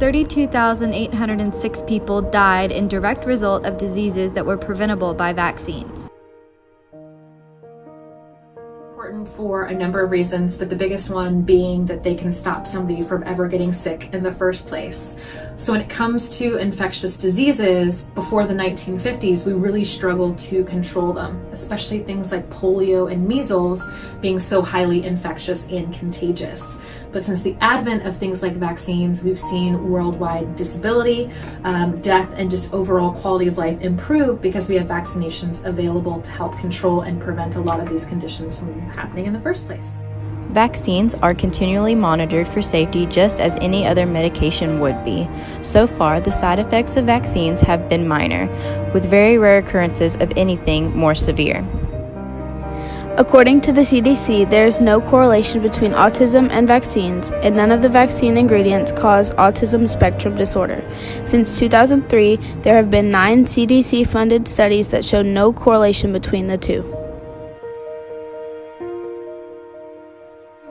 32,806 people died in direct result of diseases that were preventable by vaccines. Important for a number of reasons, but the biggest one being that they can stop somebody from ever getting sick in the first place. So when it comes to infectious diseases, before the 1950s, we really struggled to control them, especially things like polio and measles being so highly infectious and contagious. But since the advent of things like vaccines, we've seen worldwide disability, death, and just overall quality of life improve because we have vaccinations available to help control and prevent a lot of these conditions from happening in the first place. Vaccines are continually monitored for safety just as any other medication would be. So far, the side effects of vaccines have been minor, with very rare occurrences of anything more severe. According to the CDC, there is no correlation between autism and vaccines, and none of the vaccine ingredients cause autism spectrum disorder. Since 2003, there have been 9 CDC-funded studies that show no correlation between the two.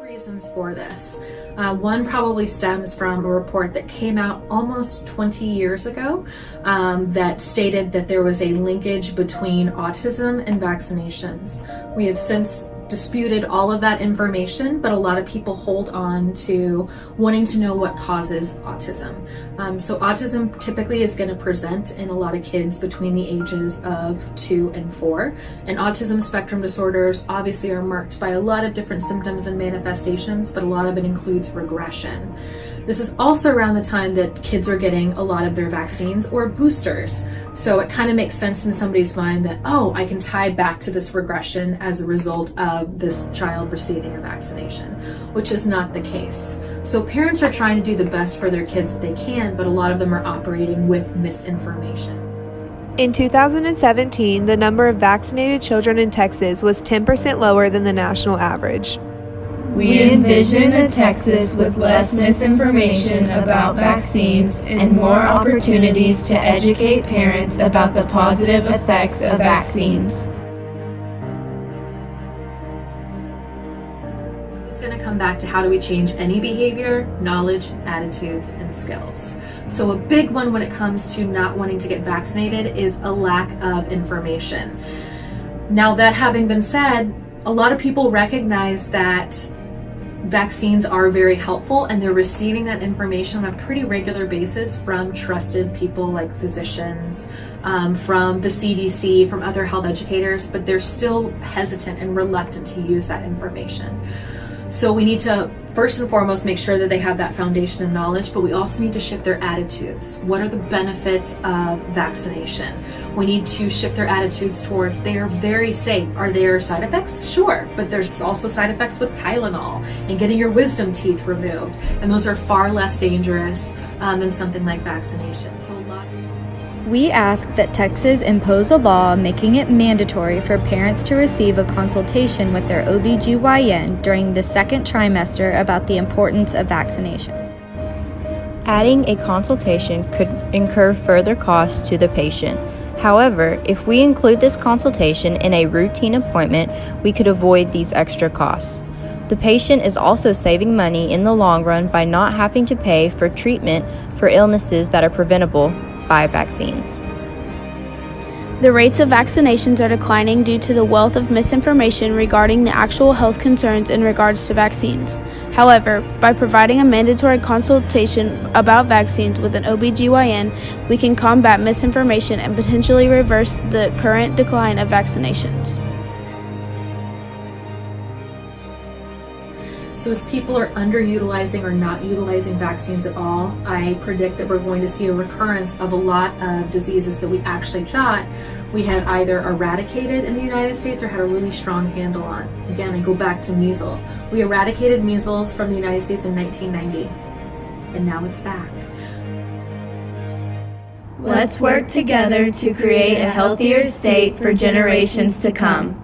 Reasons for this. One probably stems from a report that came out almost 20 years ago that stated that there was a linkage between autism and vaccinations. We have since disputed all of that information, but a lot of people hold on to wanting to know what causes autism. So autism typically is going to present in a lot of kids between the ages of 2 and 4. And autism spectrum disorders obviously are marked by a lot of different symptoms and manifestations, but a lot of it includes regression. This is also around the time that kids are getting a lot of their vaccines or boosters. So it kind of makes sense in somebody's mind that, oh, I can tie back to this regression as a result of this child receiving a vaccination, which is not the case. So parents are trying to do the best for their kids that they can, but a lot of them are operating with misinformation. In 2017, the number of vaccinated children in Texas was 10% lower than the national average. We envision a Texas with less misinformation about vaccines and more opportunities to educate parents about the positive effects of vaccines. It's going to come back to how do we change any behavior, knowledge, attitudes, and skills. So a big one when it comes to not wanting to get vaccinated is a lack of information. Now, that having been said, a lot of people recognize that vaccines are very helpful and they're receiving that information on a pretty regular basis from trusted people like physicians, from the CDC, from other health educators, but they're still hesitant and reluctant to use that information. So we need to first and foremost make sure that they have that foundation of knowledge, but we also need to shift their attitudes. What are the benefits of vaccination? We need to shift their attitudes towards they are very safe. Are there side effects? Sure, but there's also side effects with Tylenol and getting your wisdom teeth removed, and those are far less dangerous than something like vaccination. So We ask that Texas impose a law making it mandatory for parents to receive a consultation with their OB/GYN during the second trimester about the importance of vaccinations. Adding a consultation could incur further costs to the patient. However, if we include this consultation in a routine appointment, we could avoid these extra costs. The patient is also saving money in the long run by not having to pay for treatment for illnesses that are preventable by vaccines. The rates of vaccinations are declining due to the wealth of misinformation regarding the actual health concerns in regards to vaccines. However, by providing a mandatory consultation about vaccines with an OB/GYN, we can combat misinformation and potentially reverse the current decline of vaccinations. So as people are underutilizing or not utilizing vaccines at all, I predict that we're going to see a recurrence of a lot of diseases that we actually thought we had either eradicated in the United States or had a really strong handle on. Again, I go back to measles. We eradicated measles from the United States in 1990, and now it's back. Let's work together to create a healthier state for generations to come.